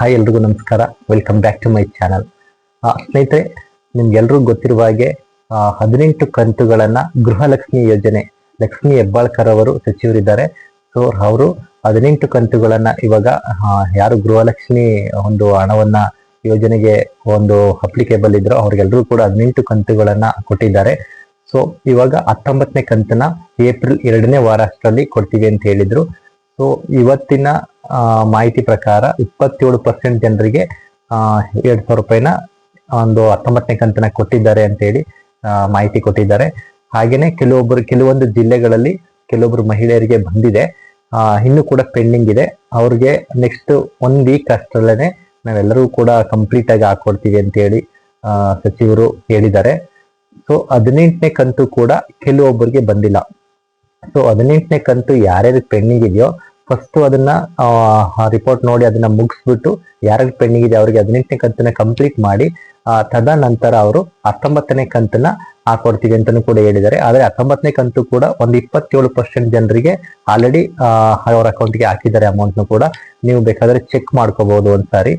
Hi ಎಲ್ರಿಗೂ ನಮಸ್ಕಾರ. Welcome back to my channel. ಸ್ನೇಹಿತರೆ, ನಿಮ್ಗೆಲ್ರಿಗೂ ಗೊತ್ತಿರುವ ಹಾಗೆ 18 ಕಂತುಗಳನ್ನ ಗೃಹಲಕ್ಷ್ಮಿ ಯೋಜನೆ ಲಕ್ಷ್ಮಿ ಹೆಬ್ಬಾಳ್ಕರ್ ಅವರು ಸಚಿವರಿದ್ದಾರೆ. ಸೊ ಅವರು 18 ಕಂತುಗಳನ್ನ ಇವಾಗ ಯಾರು ಗೃಹಲಕ್ಷ್ಮಿ ಒಂದು ಹಣವನ್ನ ಯೋಜನೆಗೆ ಒಂದು ಅಪ್ಲಿಕೇಬಲ್ ಇದ್ರು ಅವ್ರಿಗೆಲ್ರಿಗೂ ಕೂಡ 18 ಕಂತುಗಳನ್ನ ಕೊಟ್ಟಿದ್ದಾರೆ. ಸೊ ಇವಾಗ 19ನೇ ಕಂತನ್ನ ಏಪ್ರಿಲ್ 2ನೇ ವಾರ ಅಷ್ಟರಲ್ಲಿ ಕೊಡ್ತೀವಿ ಅಂತ ಹೇಳಿದ್ರು. ಸೊ ಇವತ್ತಿನ ಮಾಹಿತಿ ಪ್ರಕಾರ 27% ಜನರಿಗೆ 2,000 ರೂಪಾಯಿನ ಒಂದು 19ನೇ ಕಂತನ್ನ ಕೊಟ್ಟಿದ್ದಾರೆ ಅಂತ ಹೇಳಿ ಮಾಹಿತಿ ಕೊಟ್ಟಿದ್ದಾರೆ. ಹಾಗೇನೆ ಕೆಲವೊಂದು ಜಿಲ್ಲೆಗಳಲ್ಲಿ ಕೆಲವೊಬ್ರು ಮಹಿಳೆಯರಿಗೆ ಬಂದಿದೆ, ಇನ್ನು ಕೂಡ ಪೆಂಡಿಂಗ್ ಇದೆ. ಅವ್ರಿಗೆ ನೆಕ್ಸ್ಟ್ 1 ವೀಕ್ ಅಷ್ಟರಲ್ಲೇನೆ ನಾವೆಲ್ಲರೂ ಕೂಡ ಕಂಪ್ಲೀಟ್ ಆಗಿ ಹಾಕೊಡ್ತೀವಿ ಅಂತ ಹೇಳಿ ಸಚಿವರು ಹೇಳಿದ್ದಾರೆ. ಸೊ 18ನೇ ಕಂತು ಕೂಡ ಕೆಲವೊಬ್ಬರಿಗೆ ಬಂದಿಲ್ಲ. ಸೊ 18ನೇ ಕಂತು ಯಾರ್ಯಾರಿಗೆ ಪೆಂಡಿಂಗ್ ಇದೆಯೋ ಫಸ್ಟ್ ಅದನ್ನ ರಿಪೋರ್ಟ್ ನೋಡಿ ಅದನ್ನ ಮುಗಿಸ್ಬಿಟ್ಟು ಯಾರಿಗೆ ಪೆಂಡಿಂಗ್ ಇದೆ ಅವ್ರಿಗೆ 18ನೇ ಕಂತನ್ನ ಕಂಪ್ಲೀಟ್ ಮಾಡಿ ತದನಂತರ ಅವರು 19ನೇ ಕಂತನ್ನ ಹಾಕೊಡ್ತೀವಿ ಅಂತಾನು ಕೂಡ ಹೇಳಿದ್ದಾರೆ. ಆದ್ರೆ 19ನೇ ಕಂತು ಕೂಡ ಒಂದು 27% ಜನರಿಗೆ ಆಲ್ರೆಡಿ ಅವ್ರ ಅಕೌಂಟ್ಗೆ ಹಾಕಿದ್ದಾರೆ ಅಮೌಂಟ್ನು ಕೂಡ. ನೀವು ಬೇಕಾದ್ರೆ ಚೆಕ್ ಮಾಡ್ಕೋಬಹುದು ಒಂದ್ಸಾರಿ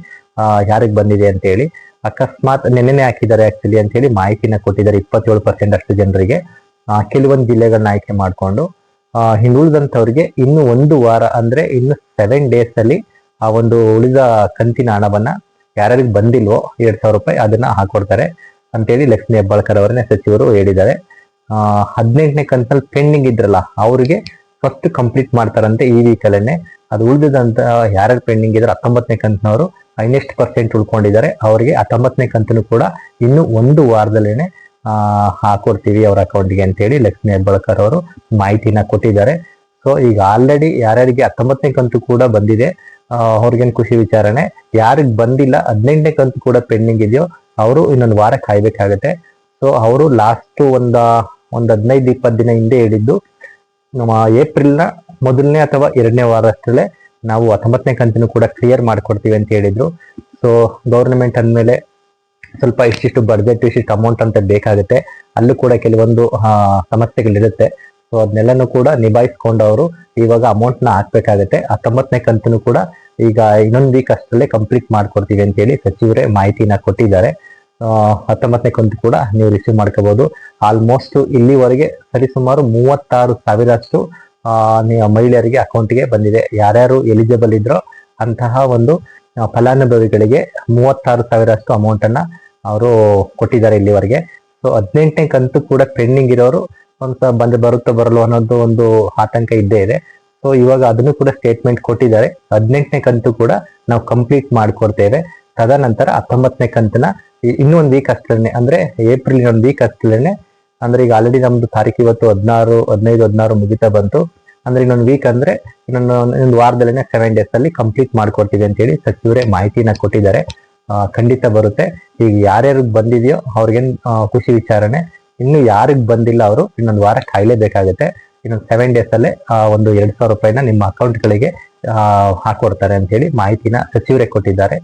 ಯಾರಿಗೆ ಬಂದಿದೆ ಅಂತ ಹೇಳಿ. ಅಕಸ್ಮಾತ್ ನೆನ್ನೆನೆ ಹಾಕಿದ್ದಾರೆ ಆಕ್ಚುಲಿ ಅಂತ ಹೇಳಿ ಮಾಹಿತಿನ ಕೊಟ್ಟಿದ್ದಾರೆ 27% ಅಷ್ಟು ಜನರಿಗೆ. ಕೆಲವೊಂದು ಜಿಲ್ಲೆಗಳನ್ನ ಆಯ್ಕೆ ಮಾಡ್ಕೊಂಡು ಹಿಂದುಳಿದಂಥವ್ರಿಗೆ ಇನ್ನು 1 ವಾರ ಅಂದ್ರೆ ಇನ್ನು 7 days ಅಲ್ಲಿ ಆ ಒಂದು ಉಳಿದ ಕಂತಿನ ಹಣವನ್ನ ಯಾರ್ಯಾರಿಗೆ ಬಂದಿಲ್ವೋ 2,000 ರೂಪಾಯಿ ಅದನ್ನ ಹಾಕೊಡ್ತಾರೆ ಅಂತೇಳಿ ಲಕ್ಷ್ಮಿ ಹೆಬ್ಬಾಳ್ಕರ್ ಅವರನ್ನೇ ಸಚಿವರು ಹೇಳಿದ್ದಾರೆ. 18ನೇ ಕಂತಲ್ಲಿ ಪೆಂಡಿಂಗ್ ಇದ್ರಲ್ಲ ಅವ್ರಿಗೆ ಫಸ್ಟ್ ಕಂಪ್ಲೀಟ್ ಮಾಡ್ತಾರಂತೆ ಈ ವೀಕಲ್ಲೇನೆ. ಅದು ಉಳಿದಂತ ಯಾರ್ಯಾರು ಪೆಂಡಿಂಗ್ ಇದ್ರೆ 19ನೇ ಕಂತಿನವರು ಇನ್ನೆಷ್ಟು % ಉಳ್ಕೊಂಡಿದ್ದಾರೆ ಅವ್ರಿಗೆ 19ನೇ ಕಂತನು ಕೂಡ ಇನ್ನು 1 ವಾರದಲ್ಲೇನೆ ಹಾಕೊಡ್ತೀವಿ ಅವ್ರ ಅಕೌಂಟ್ಗೆ ಅಂತ ಹೇಳಿ ಲಕ್ಷ್ಮಿ ಹೆಬ್ಬಾಳ್ಕರ್ ಅವರು ಮಾಹಿತಿನ ಕೊಟ್ಟಿದ್ದಾರೆ. ಸೊ ಈಗ ಆಲ್ರೆಡಿ ಯಾರ್ಯಾರಿಗೆ 19ನೇ ಕಂತು ಕೂಡ ಬಂದಿದೆ ಅವ್ರಿಗೇನು ಖುಷಿ ವಿಚಾರನೆ. ಯಾರಿಗೆ ಬಂದಿಲ್ಲ 18ನೇ ಕಂತು ಕೂಡ ಪೆಂಡಿಂಗ್ ಇದೆಯೋ ಅವರು ಇನ್ನೊಂದು ವಾರ ಕಾಯ್ಬೇಕಾಗತ್ತೆ. ಸೊ ಅವರು ಲಾಸ್ಟ್ ಒಂದು 15-20 ದಿನ ಹಿಂದೆ ಹೇಳಿದ್ದು ನಮ್ಮ ಏಪ್ರಿಲ್ನ 1ನೇ ಅಥವಾ 2ನೇ ವಾರ ಅಷ್ಟರಲ್ಲೇ ನಾವು 19ನೇ ಕಂತನ್ನು ಕೂಡ ಕ್ಲಿಯರ್ ಮಾಡ್ಕೊಡ್ತೀವಿ ಅಂತ ಹೇಳಿದ್ರು. ಸೊ ಗೌರ್ಮೆಂಟ್ ಅಂದಮೇಲೆ ಸ್ವಲ್ಪ ಇಷ್ಟಿಷ್ಟು ಬಡ್ಜೆಟ್ ಇಷ್ಟಿಷ್ಟು ಅಮೌಂಟ್ ಅಂತ ಬೇಕಾಗುತ್ತೆ, ಅಲ್ಲೂ ಕೂಡ ಕೆಲವೊಂದು ಸಮಸ್ಯೆಗಳಿರುತ್ತೆ. ಸೊ ಅದನ್ನೆಲ್ಲನೂ ಕೂಡ ನಿಭಾಯಿಸ್ಕೊಂಡು ಅವರು ಇವಾಗ ಅಮೌಂಟ್ನ ಹಾಕ್ಬೇಕಾಗತ್ತೆ. 19ನೇ ಕಂತನ್ನು ಕೂಡ ಈಗ ಇನ್ನೊಂದು ವೀಕ್ ಅಷ್ಟರಲ್ಲೇ ಕಂಪ್ಲೀಟ್ ಮಾಡ್ಕೊಡ್ತೀವಿ ಅಂತ ಹೇಳಿ ಸಚಿವರೇ ಮಾಹಿತಿನ ಕೊಟ್ಟಿದ್ದಾರೆ. 19ನೇ ಕಂತು ಕೂಡ ನೀವು ರಿಸೀವ್ ಮಾಡ್ಕೋಬಹುದು. ಆಲ್ಮೋಸ್ಟ್ ಇಲ್ಲಿವರೆಗೆ ಸರಿಸುಮಾರು 36,000 ಮಹಿಳೆಯರಿಗೆ ಅಕೌಂಟ್ಗೆ ಬಂದಿದೆ. ಯಾರ್ಯಾರು ಎಲಿಜಿಬಲ್ ಇದ್ರೋ ಅಂತಹ ಒಂದು ಫಲಾನುಭವಿಗಳಿಗೆ 36,000 ಅಮೌಂಟ್ ಅನ್ನ ಅವರು ಕೊಟ್ಟಿದ್ದಾರೆ ಇಲ್ಲಿವರೆಗೆ. ಸೊ 18ನೇ ಕಂತು ಕೂಡ ಪೆಂಡಿಂಗ್ ಇರೋರು ಒಂದು ಬರುತ್ತೋ ಬರಲು ಅನ್ನೋದು ಒಂದು ಆತಂಕ ಇದ್ದೇ ಇದೆ. ಸೊ ಇವಾಗ ಅದನ್ನು ಕೂಡ ಸ್ಟೇಟ್ಮೆಂಟ್ ಕೊಟ್ಟಿದ್ದಾರೆ. 18ನೇ ಕಂತು ಕೂಡ ನಾವು ಕಂಪ್ಲೀಟ್ ಮಾಡ್ಕೊಡ್ತೇವೆ. ತದನಂತರ 19ನೇ ಕಂತನ ಇನ್ನೊಂದು ವೀಕ್ ಅಷ್ಟರಲ್ಲೇ ಅಂದ್ರೆ ಏಪ್ರಿಲ್ ಇನ್ನೊಂದು ವೀಕ್ ಅಷ್ಟರಲ್ಲೇ, ಅಂದ್ರೆ ಈಗ ಆಲ್ರೆಡಿ ನಮ್ದು ತಾರೀಕು ಇವತ್ತು 15-16 ಮುಗಿತಾ ಬಂತು. ಅಂದ್ರೆ ಇನ್ನೊಂದು ವೀಕ್ ಅಂದ್ರೆ ಇನ್ನೊಂದು ವಾರದಲ್ಲೇನೆ 7 days ಅಲ್ಲಿ ಕಂಪ್ಲೀಟ್ ಮಾಡ್ಕೊಡ್ತೀವಿ ಅಂತ ಹೇಳಿ ಸಚಿವರೇ ಮಾಹಿತಿನ ಕೊಟ್ಟಿದ್ದಾರೆ. ಖಂಡಿತ ಬರುತ್ತೆ. ಈಗ ಯಾರ್ಯಾರಿಗೆ ಬಂದಿದೆಯೋ ಅವ್ರಿಗೇನು ಖುಷಿ ವಿಚಾರನೆ. ಇನ್ನು ಯಾರಿಗೆ ಬಂದಿಲ್ಲ ಅವರು ಇನ್ನೊಂದು ವಾರ ಕಾಯ್ಲೇಬೇಕಾಗತ್ತೆ. ಇನ್ನೊಂದು 7 days ಅಲ್ಲೇ ಒಂದು 2,000 ರೂಪಾಯಿನ ನಿಮ್ಮ ಅಕೌಂಟ್ಗಳಿಗೆ ಹಾಕೊಡ್ತಾರೆ ಅಂತ ಹೇಳಿ ಮಾಹಿತಿನ ಸಚಿವರೇ ಕೊಟ್ಟಿದ್ದಾರೆ.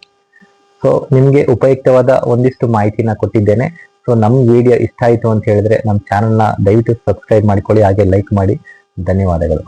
ಸೊ ನಿಮ್ಗೆ ಉಪಯುಕ್ತವಾದ ಒಂದಿಷ್ಟು ಮಾಹಿತಿನ ಕೊಟ್ಟಿದ್ದೇನೆ. ಸೊ ನಮ್ಮ ವಿಡಿಯೋ ಇಷ್ಟ ಆಯ್ತು ಅಂತ ಹೇಳಿದ್ರೆ ನಮ್ಮ ಚಾನಲ್ನ ದಯವಿಟ್ಟು ಸಬ್ಸ್ಕ್ರೈಬ್ ಮಾಡ್ಕೊಳ್ಳಿ, ಹಾಗೆ ಲೈಕ್ ಮಾಡಿ. ಧನ್ಯವಾದಗಳು.